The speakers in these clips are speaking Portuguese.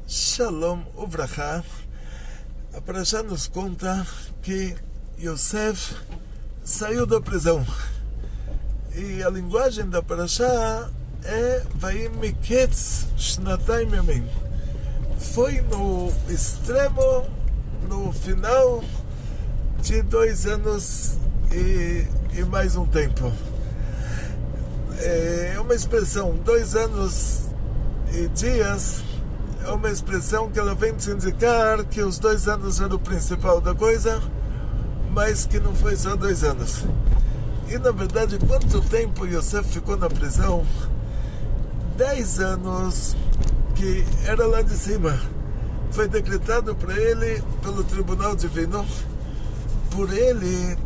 Shalom Uvrachá. A Parashá nos conta que Yosef saiu da prisão. E a linguagem da Parashá é Vayim miketz shnatayim yamim. Foi no extremo, no final de 2 anos e mais um tempo. É uma expressão, 2 anos e dias, é uma expressão que ela vem te indicar que os 2 anos eram o principal da coisa, mas que não foi só 2 anos. E na verdade, quanto tempo Yosef ficou na prisão? 10 anos, que era lá de cima. Foi decretado para ele pelo Tribunal Divino, por ele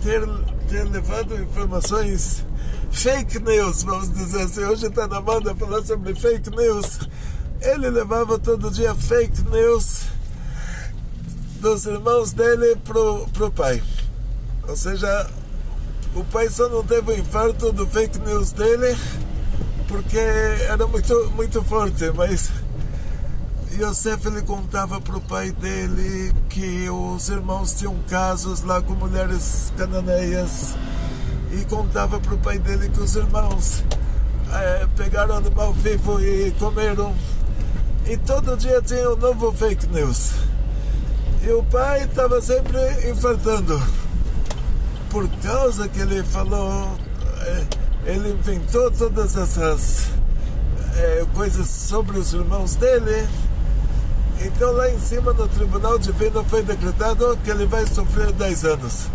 ter levado informações, fake news, vamos dizer assim. Hoje está na moda falar sobre fake news. Ele levava todo dia fake news dos irmãos dele pro pai. Ou seja, o pai só não teve o infarto do fake news dele porque era muito forte, mas Yosef, ele contava para o pai dele que os irmãos tinham casos lá com mulheres cananeias, e contava para o pai dele que os irmãos pegaram animal vivo e comeram, e todo dia tinha um novo fake news, e o pai estava sempre infartando por causa que ele falou. Ele inventou todas essas coisas sobre os irmãos dele. Então lá em cima no Tribunal Divino foi decretado que ele vai sofrer 10 anos.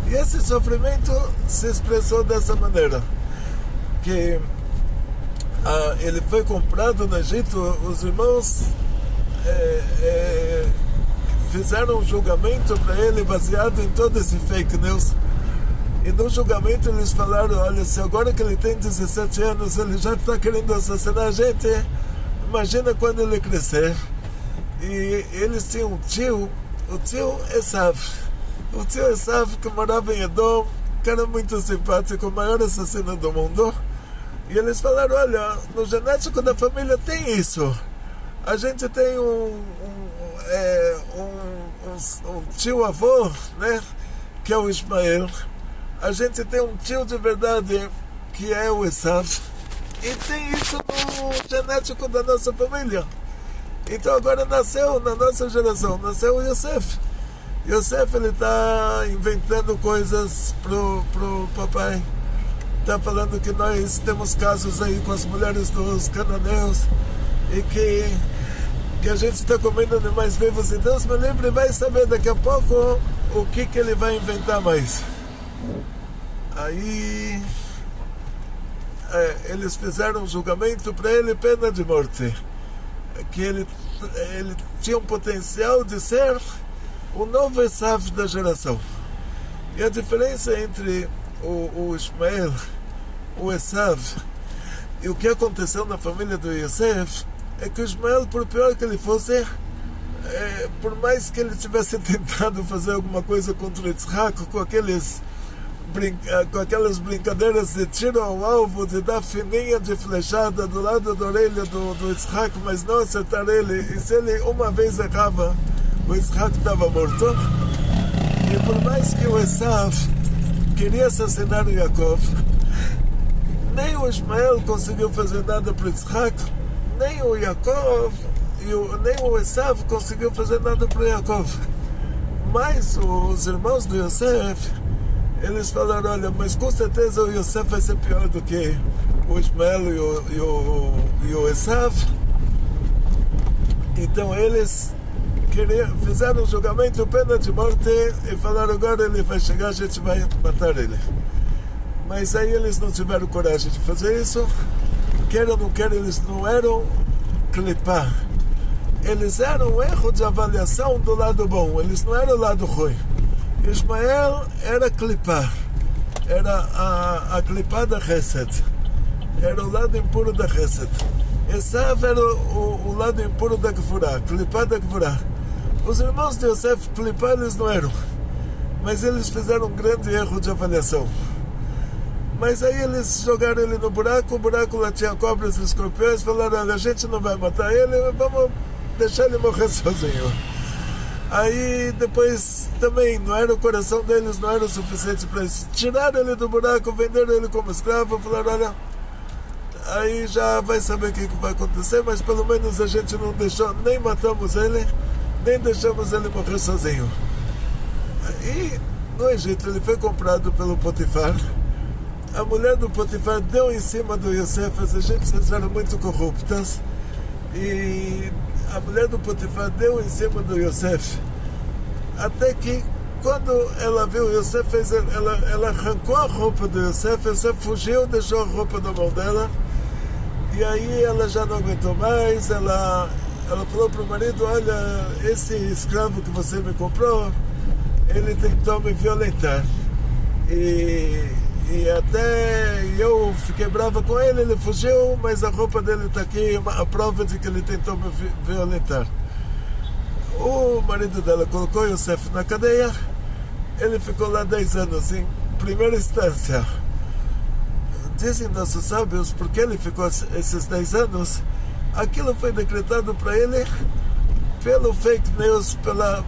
E esse sofrimento se expressou dessa maneira, que ele foi comprado no Egito. Os irmãos fizeram um julgamento para ele baseado em todo esse fake news. E no julgamento eles falaram: olha, se agora que ele tem 17 anos ele já está querendo assassinar a gente, imagina quando ele crescer. E eles tinham um tio, o tio Esav. O tio Esav, que morava em Edom, que era muito simpático, o maior assassino do mundo. E eles falaram: olha, no genético da família tem isso. A gente tem um tio-avô, né, que é o Ismael. A gente tem um tio de verdade, que é o Esav. E tem isso no genético da nossa família. Então agora nasceu, na nossa geração, nasceu o Yosef. Yosef, ele está inventando coisas pro papai. Está falando que nós temos casos aí com as mulheres dos cananeus e que a gente está comendo animais vivos. E Deus me livre, vai saber daqui a pouco o que ele vai inventar mais. Aí eles fizeram um julgamento para ele, pena de morte, que ele tinha um potencial de ser o novo Esav da geração. E a diferença entre o Ismael, o Esav, e o que aconteceu na família do Yosef é que o Ismael, por pior que ele fosse, por mais que ele tivesse tentado fazer alguma coisa contra o Yitzhak, com aquelas brincadeiras de tiro ao alvo, de dar fininha de flechada do lado da orelha do Yitzhak, mas não acertar ele, e se ele uma vez errava, o Yitzhak estava morto. E por mais que o Esav queria assassinar o Yaakov, nem o Ismael conseguiu fazer nada para o Yitzhak, nem o Yaakov, nem o Esav conseguiu fazer nada para o Yaakov. Mas os irmãos do Yosef, eles falaram: olha, mas com certeza o Yosef vai ser pior do que o Ismael e o Esav. Então eles fizeram um julgamento, pena de morte, e falaram: agora ele vai chegar, a gente vai matar ele. Mas aí eles não tiveram coragem de fazer isso. Quer ou não quer, eles não eram clipar. Eles eram um erro de avaliação do lado bom, eles não eram o lado ruim. Ismael era clipar, era a clipar da Chesed, era o lado impuro da Chesed. Esav era o lado impuro da Gvurá, clipar da Gvurá. Os irmãos de Yosef, clipar eles não eram, mas eles fizeram um grande erro de avaliação. Mas aí eles jogaram ele no buraco, o buraco lá tinha cobras e escorpiões, falaram, olha, a gente não vai matar ele, vamos deixar ele morrer sozinho. Aí depois também não era o coração deles, não era o suficiente para isso. Tiraram ele do buraco, venderam ele como escravo, falaram, olha, aí já vai saber o que vai acontecer, mas pelo menos a gente não deixou, nem matamos ele, nem deixamos ele morrer sozinho. E no Egito ele foi comprado pelo Potifar. A mulher do Potifar deu em cima do Yosef, as egípcias eram muito corruptas, e a mulher do Potifar deu em cima do Yosef, até que quando ela viu, Yosef ela arrancou a roupa do Yosef, Yosef fugiu, deixou a roupa na mão dela, e aí ela já não aguentou mais, ela falou para o marido, olha, esse escravo que você me comprou, ele tentou me violentar, e até eu fiquei brava com ele, ele fugiu, mas a roupa dele está aqui, a prova de que ele tentou me violentar. O marido dela colocou Yosef na cadeia, ele ficou lá 10 anos, em primeira instância. Dizem nossos sábios, porque ele ficou esses 10 anos, aquilo foi decretado para ele pelo fake news, pela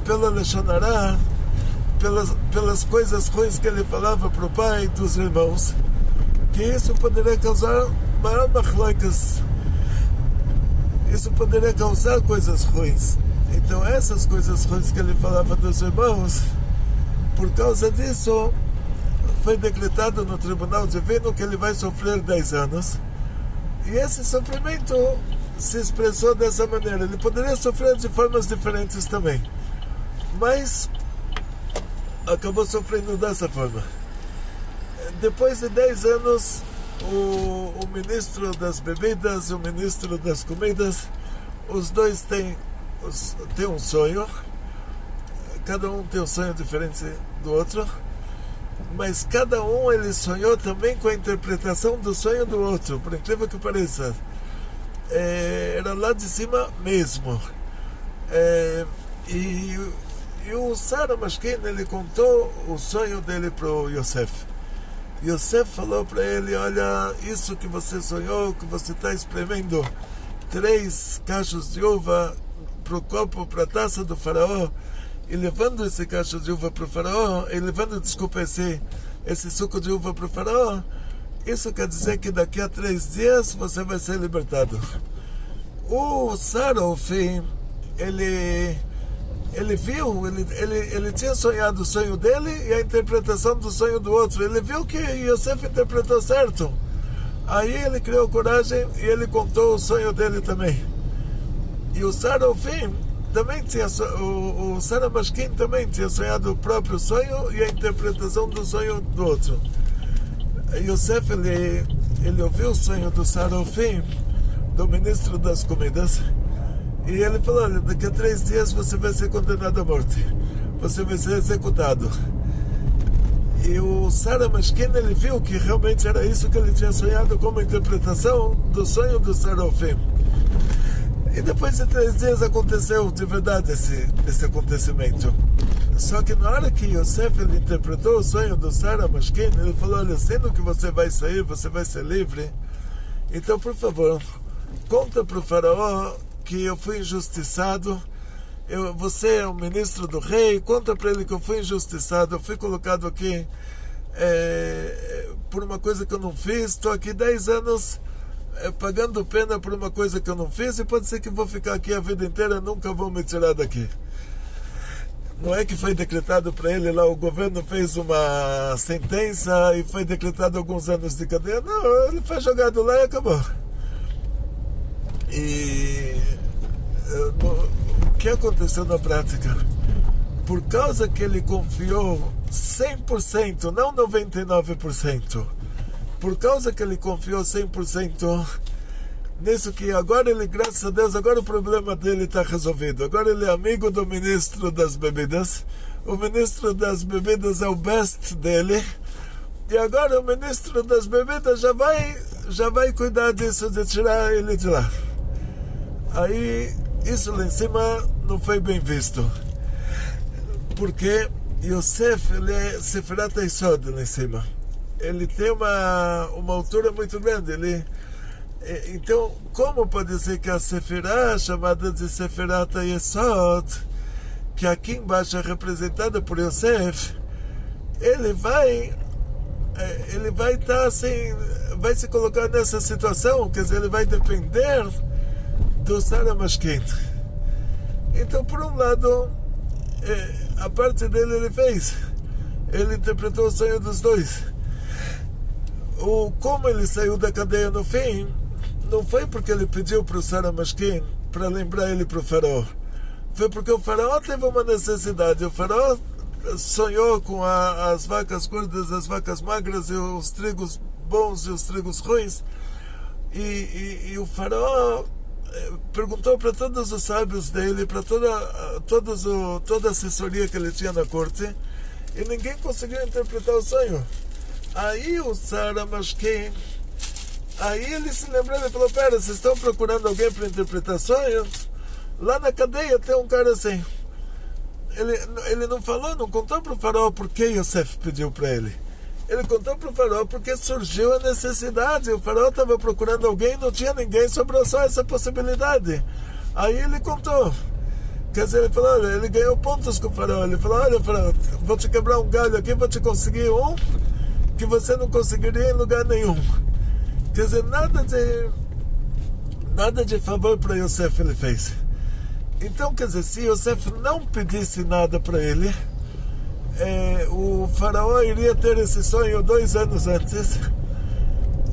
Lashon Hara, pelas coisas ruins que ele falava para o pai e dos irmãos, que isso poderia causar maior machlokas, isso poderia causar coisas ruins. Então essas coisas ruins que ele falava dos irmãos, por causa disso foi decretado no tribunal divino que ele vai sofrer 10 anos, e esse sofrimento se expressou dessa maneira. Ele poderia sofrer de formas diferentes também, mas acabou sofrendo dessa forma. Depois de 10 anos, o ministro das bebidas e o ministro das comidas, os dois têm um sonho, cada um tem um sonho diferente do outro, mas cada um ele sonhou também com a interpretação do sonho do outro, por incrível que pareça. Era lá de cima mesmo. E o Sara Mashkin, ele contou o sonho dele para o Yosef. Yosef falou para ele, olha, isso que você sonhou, que você está espremendo 3 cachos de uva para o copo, para a taça do faraó, e levando esse cacho de uva para o faraó, e levando, desculpa, esse suco de uva para o faraó, isso quer dizer que daqui a 3 dias você vai ser libertado. O Sarofim, ele viu, ele tinha sonhado o sonho dele e a interpretação do sonho do outro. Ele viu que Yosef interpretou certo. Aí ele criou coragem e ele contou o sonho dele também. E o Sarofim também tinha, o Sara Mashkin também tinha sonhado o próprio sonho e a interpretação do sonho do outro. Yosef, ele ouviu o sonho do Sarofim, do ministro das comidas, e ele falou, olha, daqui a 3 dias você vai ser condenado à morte, você vai ser executado. E o Sara Mashkin, ele viu que realmente era isso que ele tinha sonhado como interpretação do sonho do Sarofim. E depois de 3 dias aconteceu de verdade esse acontecimento. Só que na hora que Yosef ele interpretou o sonho do Sara Mashkin, ele falou, olha, sendo que você vai sair, você vai ser livre, então por favor, conta para o faraó que eu fui injustiçado, você é o ministro do rei, conta para ele que eu fui injustiçado, eu fui colocado aqui por uma coisa que eu não fiz, estou aqui 10 anos pagando pena por uma coisa que eu não fiz, e pode ser que vou ficar aqui a vida inteira, nunca vou me tirar daqui. Não é que foi decretado para ele lá, o governo fez uma sentença e foi decretado alguns anos de cadeia. Não, ele foi jogado lá e acabou. E o que aconteceu na prática? Por causa que ele confiou 100%, não 99%, por causa que ele confiou 100% nisso, que agora ele, graças a Deus, agora o problema dele está resolvido. Agora ele é amigo do ministro das bebidas. O ministro das bebidas é o best dele. E agora o ministro das bebidas já vai cuidar disso, de tirar ele de lá. Aí, isso lá em cima não foi bem visto. Porque Yosef, ele é Sefirat Yesod lá em cima. Ele tem uma altura muito grande. Então, como pode ser que a Sefirah, chamada de Sefirat Yesod, que aqui embaixo é representada por Yosef, ele vai estar assim, vai se colocar nessa situação, quer dizer, ele vai depender do Sara Mashkin. Então, por um lado, a parte dele ele fez, ele interpretou o sonho dos dois. Como ele saiu da cadeia no fim, não foi porque ele pediu para o Sara Mashkin para lembrar ele para o faraó, foi porque o faraó teve uma necessidade. O faraó sonhou com as vacas gordas, as vacas magras, e os trigos bons e os trigos ruins, e o faraó perguntou para todos os sábios dele, para toda a assessoria que ele tinha na corte, e ninguém conseguiu interpretar o sonho. Aí o Sara Mashkin, aí ele se lembrou e falou: pera, vocês estão procurando alguém para interpretar sonhos? Lá na cadeia tem um cara assim. Ele não falou, não contou para o faraó porque Yosef pediu para ele. Ele contou para o faraó porque surgiu a necessidade. O faraó estava procurando alguém, não tinha ninguém, sobrou só essa possibilidade. Aí ele contou. Quer dizer, ele falou, olha, ele ganhou pontos com o faraó. Ele falou: olha, faraó, vou te quebrar um galho aqui, vou te conseguir um que você não conseguiria em lugar nenhum. Quer dizer, nada de favor para Yosef ele fez. Então, quer dizer, se Yosef não pedisse nada para ele, o faraó iria ter esse sonho 2 anos antes,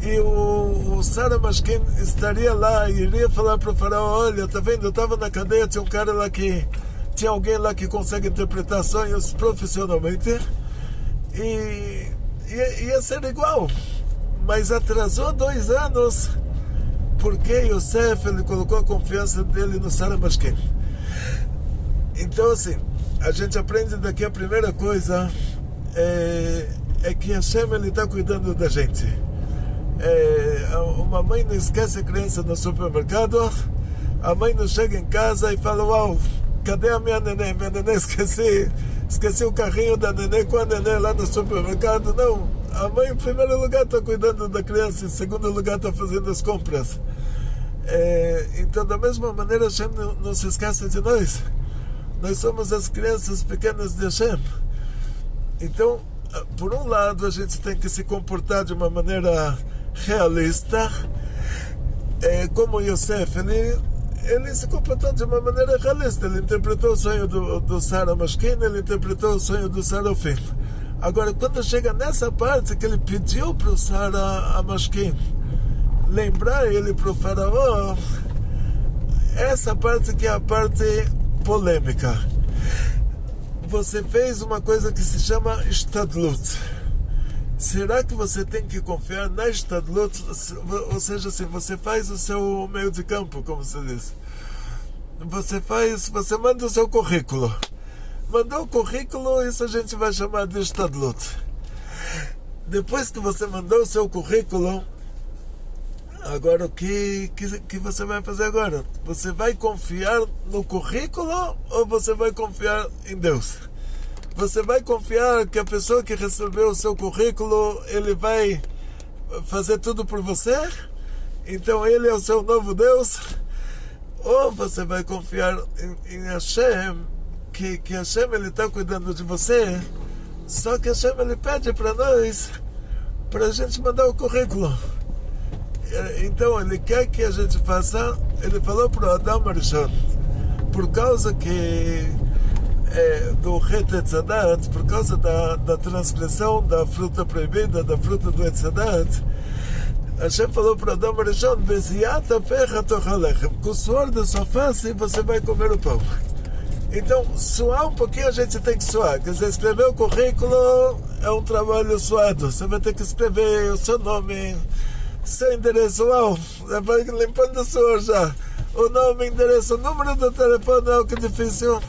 e o Sara Mashkin estaria lá e iria falar para o faraó: olha, tá vendo, eu estava na cadeia, tinha alguém lá que consegue interpretar sonhos profissionalmente, e ia ser igual, mas atrasou 2 anos porque Yosef, ele colocou a confiança dele no Sara Mashkin. Então, assim, a gente aprende daqui, a primeira coisa é que Hashem, ele está cuidando da gente. Uma mãe não esquece a criança no supermercado, a mãe não chega em casa e fala: uau, cadê a minha neném? Minha neném, esqueci o carrinho da neném com a neném lá no supermercado. Não, a mãe em primeiro lugar está cuidando da criança, em segundo lugar está fazendo as compras. Então, da mesma maneira, Hashem não se esquece de nós. Nós somos as crianças pequenas de Hashem. Então, por um lado, a gente tem que se comportar de uma maneira realista, como Yosef, ele se comportou de uma maneira realista. Ele interpretou o sonho do Sara Mashkin, ele interpretou o sonho do Sarofim. Agora, quando chega nessa parte que ele pediu para o Sara Mashkin lembrar ele para o faraó, essa parte que é a parte polêmica. Você fez uma coisa que se chama Shtadlut. Será que você tem que confiar na Shtadlut? Ou seja, assim, você faz o seu meio de campo, como se diz. Você manda o seu currículo. Mandou o currículo, isso a gente vai chamar de Shtadlut. Depois que você mandou o seu currículo, agora o que você vai fazer agora? Você vai confiar no currículo ou você vai confiar em Deus? Você vai confiar que a pessoa que recebeu o seu currículo, ele vai fazer tudo por você? Então ele é o seu novo Deus? Ou você vai confiar em Hashem, que Hashem, ele está cuidando de você, só que Hashem, ele pede para nós, para a gente mandar o currículo. Então ele quer que a gente faça, ele falou para o Adam Arishon, por causa do Het Etzadat, por causa da transgressão da fruta proibida, da fruta do Etzadat, Hashem falou para Adam Arishon: Beziata pecha tochalechem, com o suor da sua face você vai comer o pão. Então, suar um pouquinho a gente tem que suar. Quer dizer, escrever o currículo é um trabalho suado. Você vai ter que escrever o seu nome, seu endereço, vai limpando o suor já. O nome, endereço, o número do telefone é o que é difícil.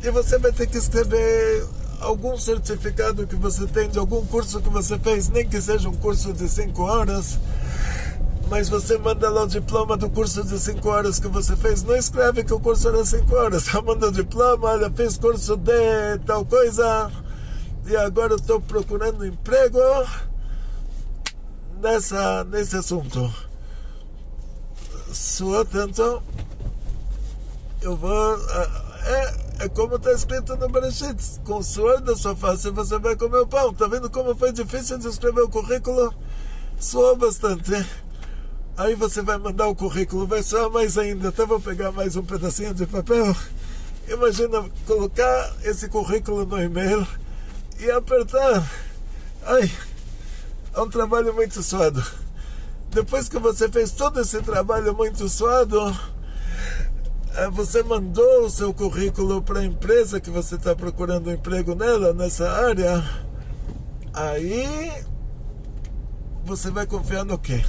E você vai ter que escrever algum certificado que você tem de algum curso que você fez, nem que seja um curso de 5 horas. mas você manda lá o diploma do curso de 5 horas que você fez. Não escreve que o curso era 5 horas. Só manda o diploma, olha, fiz curso de tal coisa e agora estou procurando emprego nesse assunto. Suou tanto, eu vou... É como está escrito no Bereshit, com o suor da sua face você vai comer o pão. Tá vendo como foi difícil de escrever o currículo? Suou bastante. Aí você vai mandar o currículo, vai suar mais ainda. Até vou pegar mais um pedacinho de papel. Imagina colocar esse currículo no e-mail e apertar. Ai, é um trabalho muito suado. Depois que você fez todo esse trabalho muito suado, você mandou o seu currículo para a empresa que você está procurando emprego nela, nessa área. Aí você vai confiar no quê?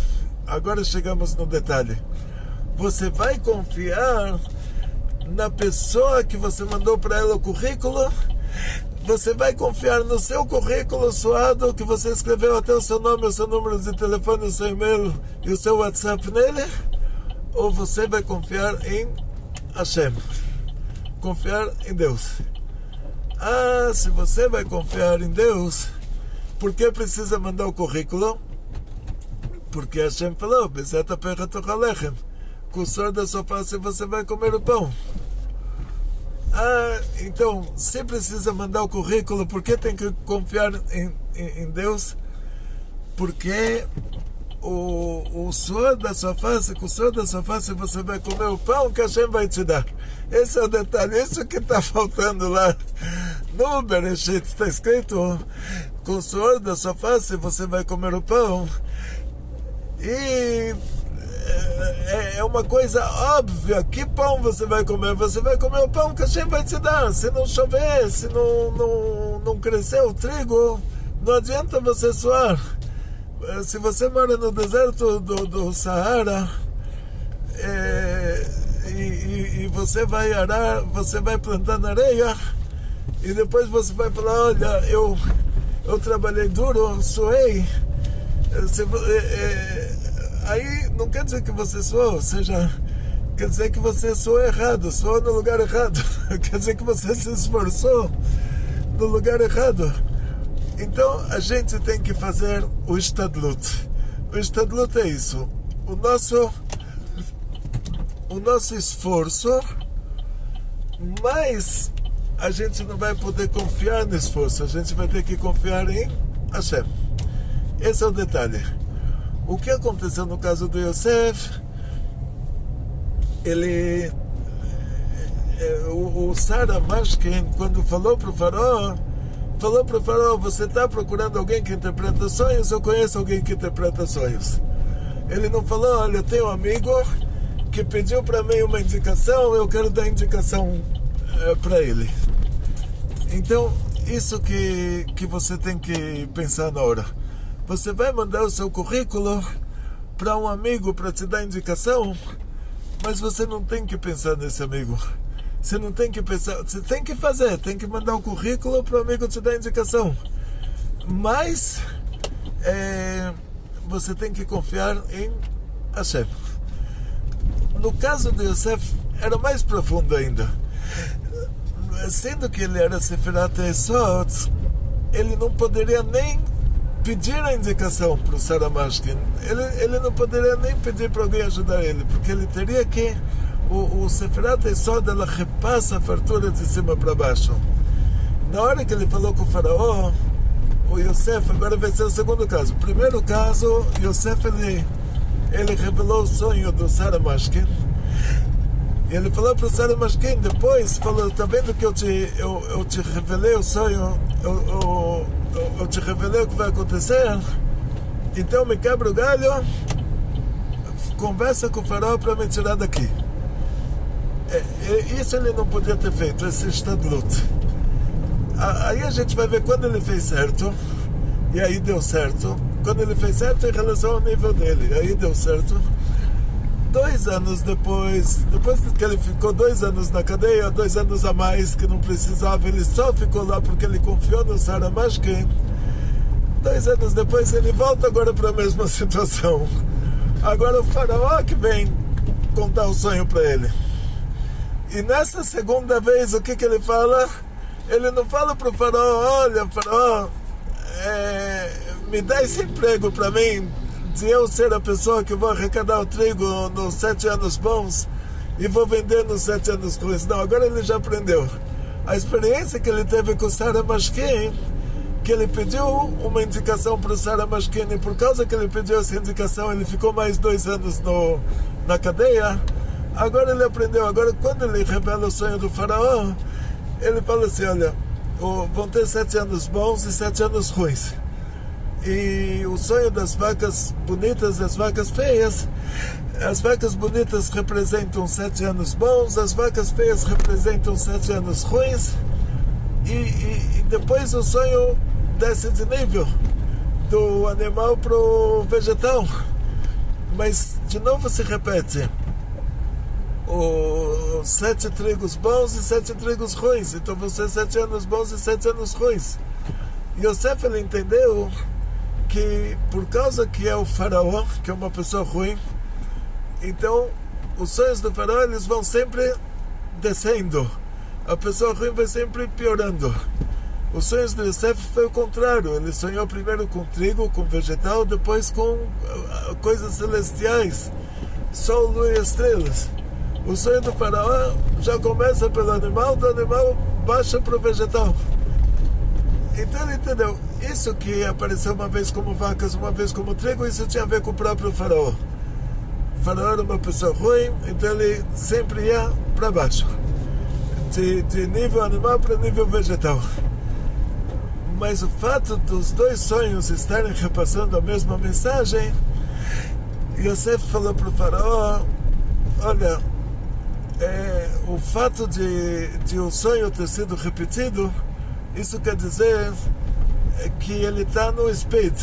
Agora chegamos no detalhe. Você vai confiar na pessoa que você mandou para ela o currículo? Você vai confiar no seu currículo suado que você escreveu até o seu nome, o seu número de telefone, o seu e-mail e o seu WhatsApp nele? Ou você vai confiar em Hashem? Confiar em Deus. Se você vai confiar em Deus, por que precisa mandar o currículo? Porque Hashem falou, com o suor da sua face você vai comer o pão. Então, se precisa mandar o currículo, por que tem que confiar em Deus? Porque o suor da sua face, com o suor da sua face você vai comer o pão que Hashem vai te dar. Esse é o detalhe, isso que está faltando lá no Bereshit, está escrito, com o suor da sua face você vai comer o pão. E é uma coisa óbvia. Que pão você vai comer? Você vai comer o pão que Hashem vai te dar. Se não chover, se não crescer o trigo, não adianta você suar. Se você mora no deserto do Saara e você vai arar, você vai plantar na areia e depois você vai falar, olha, eu trabalhei duro, suei. Aí não quer dizer que você suou, ou seja, quer dizer que você suou errado, suou no lugar errado. Quer dizer que você se esforçou no lugar errado. Então a gente tem que fazer o Ishtadlut. O Ishtadlut é isso, o nosso esforço, mas a gente não vai poder confiar no esforço, a gente vai ter que confiar em Hashem. Esse é o detalhe. O que aconteceu no caso do Yosef? O Sara Mashkin, quando falou para o faraó, você está procurando alguém que interpreta sonhos? Eu conheço alguém que interpreta sonhos. Ele não falou, olha, eu tenho um amigo que pediu para mim uma indicação, eu quero dar indicação para ele. Então, isso que você tem que pensar na hora. Você vai mandar o seu currículo para um amigo para te dar indicação, mas você não tem que pensar nesse amigo. Você não tem que pensar, você tem que fazer, tem que mandar o currículo para o amigo te dar indicação. Mas você tem que confiar em Hashem. No caso de Yosef, era mais profundo ainda. Sendo que ele era Sefirat Esot, ele não poderia nem pedir a indicação para o Sara Mashkin. Ele não poderia nem pedir para alguém ajudar ele, porque ele teria que... O Sefirat Esot, ela repassa a fartura de cima para baixo. Na hora que ele falou com o faraó, o Yosef, agora vai ser o segundo caso. O primeiro caso, Yosef, ele revelou o sonho do Sara Mashkin. E ele falou para o Sara Mashkin, depois falou, está vendo que eu te revelei o sonho, eu te revelei o que vai acontecer, então me quebra o galho, conversa com o faraó para me tirar daqui. Isso ele não podia ter feito, esse Ishtadlut. Aí a gente vai ver quando ele fez certo, e aí deu certo. Quando ele fez certo em relação ao nível dele, aí deu certo. 2 anos depois que ele ficou 2 anos na cadeia, 2 anos a mais que não precisava, ele só ficou lá porque ele confiou no Sara Mashkin. 2 anos depois ele volta agora para a mesma situação. Agora o faraó que vem contar o sonho para ele. E nessa segunda vez, o que ele fala? Ele não fala para o faraó: olha, faraó, me dá esse emprego para mim, de eu ser a pessoa que vou arrecadar o trigo nos 7 anos bons e vou vender nos 7 anos ruins. Não, agora ele já aprendeu. A experiência que ele teve com Sarah Mashkin, que ele pediu uma indicação para o Sarah Mashkin, e por causa que ele pediu essa indicação, ele ficou mais 2 anos na cadeia. Agora ele aprendeu. Agora, quando ele revela o sonho do faraó, ele fala assim: olha, vão ter 7 anos bons e 7 anos ruins. E o sonho das vacas bonitas e as vacas feias, as vacas bonitas representam 7 anos bons, as vacas feias representam 7 anos ruins. E depois o sonho desce de nível do animal para o vegetal, mas de novo se repete: os 7 trigos bons e 7 trigos ruins. Então vão ser 7 anos bons e 7 anos ruins. Yosef, ele entendeu que por causa que é o faraó, que é uma pessoa ruim, então os sonhos do faraó, eles vão sempre descendo, a pessoa ruim vai sempre piorando. Os sonhos de Yosef foi o contrário. Ele sonhou primeiro com trigo, com vegetal, depois com coisas celestiais, sol, lua e estrelas. O sonho do faraó já começa pelo animal, do animal baixa para o vegetal. Então ele entendeu, isso que apareceu uma vez como vacas, uma vez como trigo, isso tinha a ver com o próprio faraó. O faraó era uma pessoa ruim, então ele sempre ia para baixo, de nível animal para nível vegetal. Mas o fato dos 2 sonhos estarem repassando a mesma mensagem, Yosef falou para o faraó: olha, o fato de o sonho ter sido repetido, isso quer dizer que ele está no speed.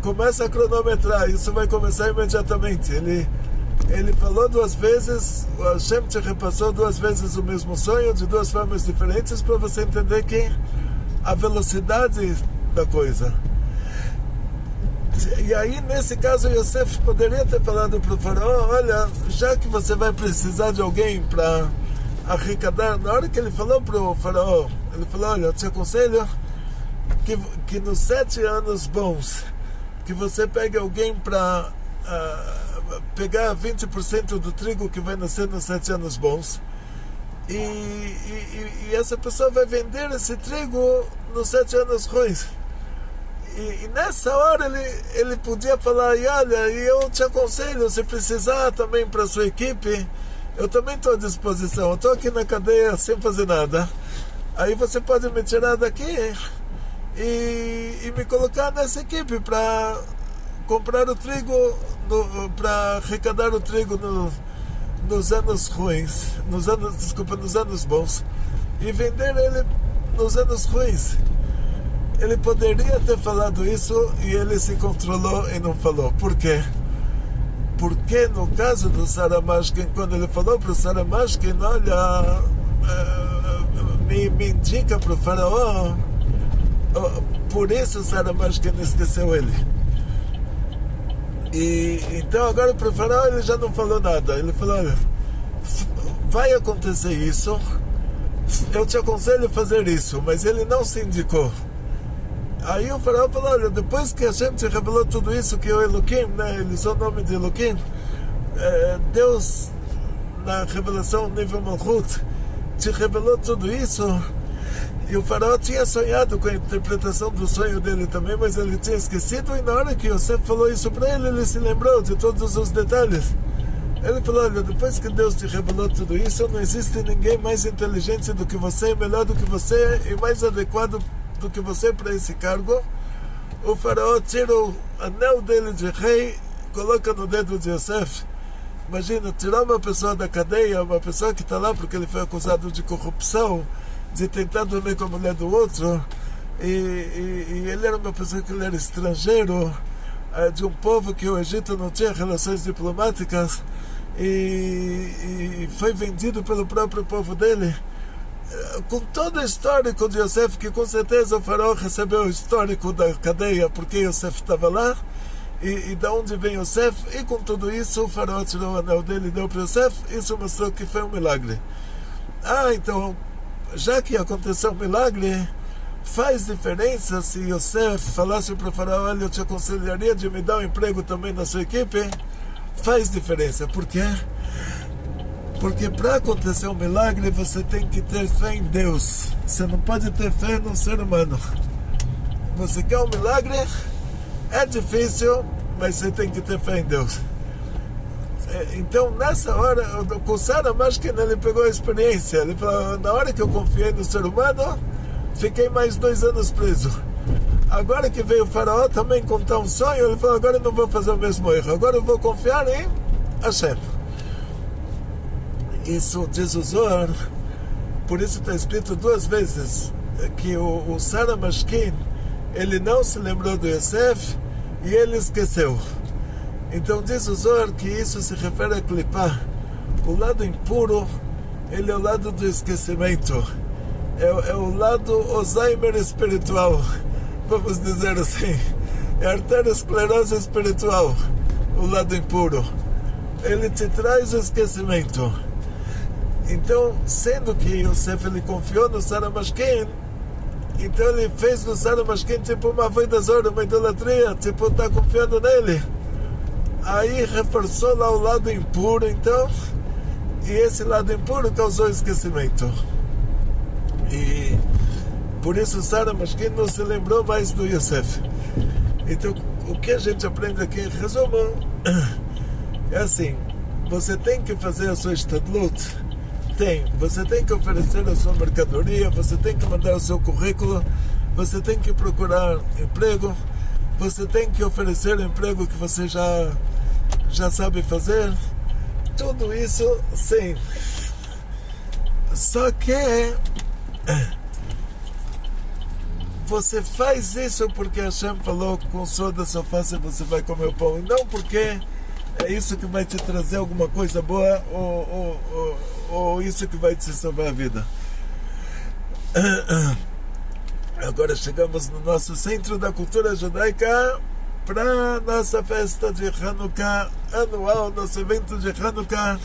Começa a cronometrar, isso vai começar imediatamente. Ele falou 2 vezes, o Hashem te repassou 2 vezes o mesmo sonho, de 2 formas diferentes, para você entender que a velocidade da coisa. E aí, nesse caso, Yosef poderia ter falado para o faraó: olha, já que você vai precisar de alguém para arrecadar, na hora que ele falou para o faraó, ele falou: olha, eu te aconselho que nos 7 anos bons, que você pegue alguém para pegar 20% do trigo que vai nascer nos 7 anos bons, e essa pessoa vai vender esse trigo nos 7 anos ruins. E nessa hora ele podia falar: e olha, eu te aconselho, se precisar também para a sua equipe, eu também estou à disposição, eu estou aqui na cadeia sem fazer nada, aí você pode me tirar daqui e me colocar nessa equipe para comprar o trigo, para arrecadar o trigo nos anos ruins, nos anos bons, e vender ele nos anos ruins. Ele poderia ter falado isso e ele se controlou e não falou. Por quê? Porque no caso do Sarah Mashkin, quando ele falou para o Sarah Mashkin: olha, me indica para o faraó, por isso o Sarah Mashkin esqueceu ele. E então agora para o faraó ele já não falou nada. Ele falou: olha, vai acontecer isso, eu te aconselho a fazer isso, mas ele não se indicou. Aí o faraó falou: olha, depois que a gente te revelou tudo isso, que o Elohim, né, ele usou o nome de Elohim, Deus, na revelação nível Malchut, te revelou tudo isso, e o faraó tinha sonhado com a interpretação do sonho dele também, mas ele tinha esquecido, e na hora que Yosef falou isso para ele, ele se lembrou de todos os detalhes. Ele falou: olha, depois que Deus te revelou tudo isso, não existe ninguém mais inteligente do que você, melhor do que você e mais adequado do que você para esse cargo. O faraó tira o anel dele de rei, coloca no dedo de Yosef. Imagina, tirar uma pessoa da cadeia, uma pessoa que está lá porque ele foi acusado de corrupção, de tentar dormir com a mulher do outro, e ele era uma pessoa que ele era estrangeiro, de um povo que o Egito não tinha relações diplomáticas, e foi vendido pelo próprio povo dele. Com todo o histórico de Yosef, que com certeza o faraó recebeu o histórico da cadeia porque Yosef estava lá, e da onde vem Yosef, e com tudo isso o faraó tirou o anel dele e deu para Yosef. Isso mostrou que foi um milagre. Então, já que aconteceu um milagre, faz diferença se Yosef falasse para o faraó: olha, eu te aconselharia de me dar um emprego também na sua equipe? Faz diferença. Por quê? Porque para acontecer um milagre você tem que ter fé em Deus. Você não pode ter fé no ser humano. Você quer um milagre? É difícil, mas você tem que ter fé em Deus. Então nessa hora, com Sara Mashkin, ele pegou a experiência. Ele falou: na hora que eu confiei no ser humano, fiquei mais 2 anos preso. Agora que veio o faraó também contar um sonho, ele falou: agora eu não vou fazer o mesmo erro, agora eu vou confiar em Hashem. Isso diz o Zohar, por isso está escrito 2 vezes que o Sara Mashkin, ele não se lembrou do Yosef e ele esqueceu. Então diz o Zohar que isso se refere a Klipá. O lado impuro, ele é o lado do esquecimento. É o lado Alzheimer espiritual, vamos dizer assim. É a arteriosclerose espiritual, o lado impuro. Ele te traz o esquecimento. Então, sendo que Yosef ele confiou no Sara Mashkin, então ele fez no Sara Mashkin tipo uma avoidazora, uma idolatria, tipo está confiando nele. Aí reforçou lá o lado impuro, então, e esse lado impuro causou esquecimento. E por isso Sara Mashkin não se lembrou mais do Yosef. Então, o que a gente aprende aqui, em resumo, é assim: você tem que fazer a sua estadlut. Você tem que oferecer a sua mercadoria, você tem que mandar o seu currículo, você tem que procurar emprego, você tem que oferecer o emprego que você já sabe fazer. Tudo isso, sim. Só que você faz isso porque Hashem falou: com o suor da sua face você vai comer o pão, e não porque é isso que vai te trazer alguma coisa boa ou isso que vai te salvar a vida. Agora chegamos no nosso centro da cultura judaica para nossa festa de Hanukkah anual, nosso evento de Hanukkah.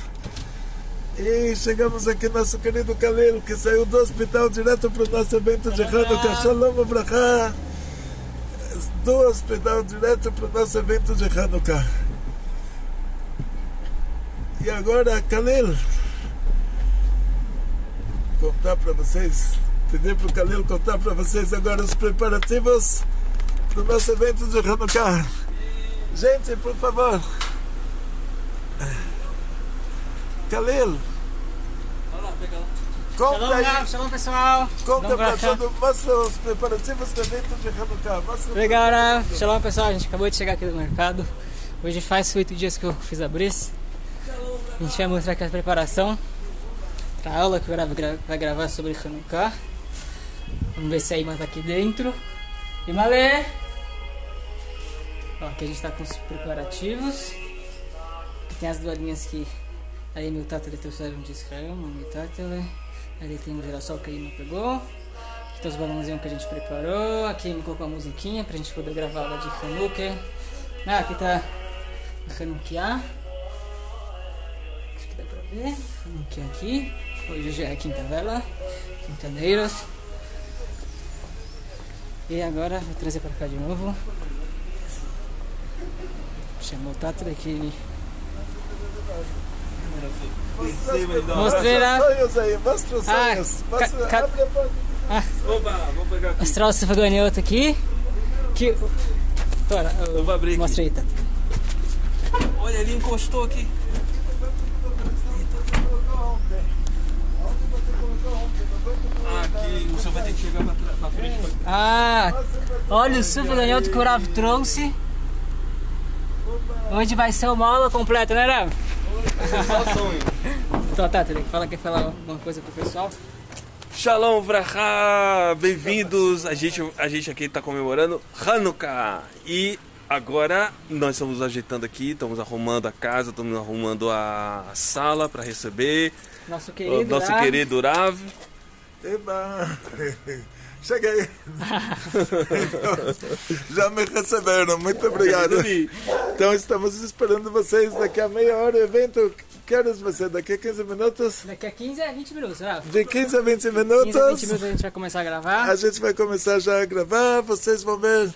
E chegamos aqui nosso querido Khalil, que saiu do hospital direto para o nosso evento de Hanukkah. Shalom Abraha, do hospital direto para o nosso evento de Hanukkah. E agora, Khalil, contar para vocês, pedir para o Khalil contar para vocês agora os preparativos do nosso evento de Hanukkah. Gente, por favor. Khalil, Shalom pessoal. Conta para todo, mostra os preparativos do evento de Hanukkah. Obrigado. Shalom pessoal, a gente acabou de chegar aqui do mercado. Hoje faz 8 dias que eu fiz a bris. A gente vai mostrar aqui a preparação para a aula que vai gravar sobre Hanukkah. Vamos ver se a Ima tá aqui dentro. Imalê! Ó, aqui a gente tá com os preparativos. Aqui tem as dualinhas que a Ima e o Tátele trouxeram de Israel. O Tátele. Ali tem o girassol que a Ima pegou. Aqui tem os balãozinhos que a gente preparou. Aqui a Ima colocou a musiquinha pra gente poder gravar a aula de Hanukkah. Aqui tá a Hanukkah. Acho que dá pra ver. Hanukkah aqui. Hoje já é quinta vela. Quintadeiras. E agora vou trazer pra cá de novo. Chamou o Tato daqui. Mostra os sonhos aí, mostra os sonhos. Vou pegar aqui. Mostrar o Sefaganioto aqui. Eu vou abrir aqui. Mostra aí, Tato. Olha, ele encostou aqui. Aqui, o senhor vai ter que chegar pra frente. Olha o Sefaganioto que o Rav trouxe. Hoje vai ser uma aula completa, né, Rav? Só sonho. Então, Tato, quer falar alguma coisa pro pessoal? Shalom Vraha, bem-vindos. A gente aqui está comemorando Hanukkah. E agora nós estamos ajeitando aqui, estamos arrumando a casa, estamos arrumando a sala para receber nosso querido Rav. Eba. Cheguei. Então, já me receberam, muito obrigado. Então estamos esperando vocês daqui a meia hora. O evento, que horas vai ser? Daqui a 15 minutos? Daqui a 15 a 20 minutos, Rafa. De 15 a 20 15 minutos. a 20 minutos a gente vai começar a gravar. A gente vai começar já a gravar. Vocês vão ver.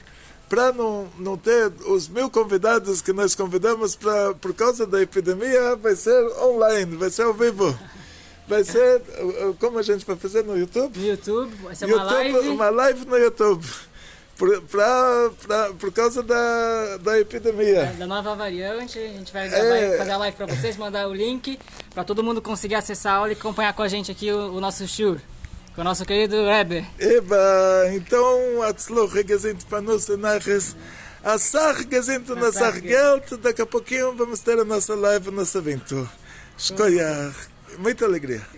Para não ter os 1000 convidados que nós convidamos por causa da epidemia, vai ser online, vai ser ao vivo. Vai ser, como a gente vai fazer no YouTube? No YouTube, vai ser uma live. Uma live no YouTube. Por causa da epidemia. Da nova variante, a gente vai gravar, fazer a live para vocês, mandar o link para todo mundo conseguir acessar a aula e acompanhar com a gente aqui o nosso shiur, com o nosso querido Rebbe. Eba, então, Atzloch, Gesint Panus Naches, Assar Gesint Nassar Geld, daqui a pouquinho vamos ter a nossa live, o nosso evento. Escolha, muita alegria.